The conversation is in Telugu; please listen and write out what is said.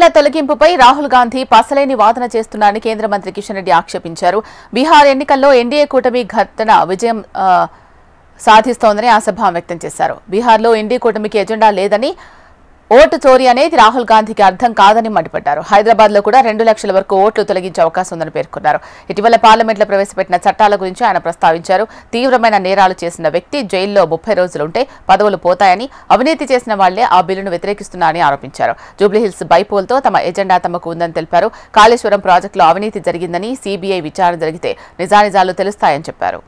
ఓట్ల తొలగింపుపై రాహుల్ గాంధీ పసలేని వాదన చేస్తున్నారని కేంద్ర మంత్రి కిషన్ రెడ్డి ఆక్షేపించారు. బీహార్ ఎన్నికల్లో ఎన్డీఏ కూటమి ఘటన విజయం సాధిస్తోందని ఆశాభావం వ్యక్తం చేశారు. బీహార్లో ఎన్డీఏ కూటమికి ఎజెండా లేదని, ఓటు చోరీ అనేది రాహుల్ గాంధీకి అర్థం కాదని మండిపడ్డారు. హైదరాబాద్లో కూడా 2 లక్షల వరకు ఓట్లు తొలగించే అవకాశం ఉందని పేర్కొన్నారు. ఇటీవల పార్లమెంట్లో ప్రవేశపెట్టిన చట్టాల గురించి ఆయన ప్రస్తావించారు. తీవ్రమైన నేరాలు చేసిన వ్యక్తి జైల్లో 30 రోజులుంటే పదవులు పోతాయని, అవినీతి చేసిన వాళ్లే ఆ బిల్లును వ్యతిరేకిస్తున్నారని ఆరోపించారు. జూబ్లీహిల్స్ బైపోల్తో తమ ఎజెండా తమకు ఉందని తెలిపారు. కాళేశ్వరం ప్రాజెక్టులో అవినీతి జరిగిందని, సీబీఐ విచారణ జరిగితే నిజానిజాలు తెలుస్తాయని చెప్పారు.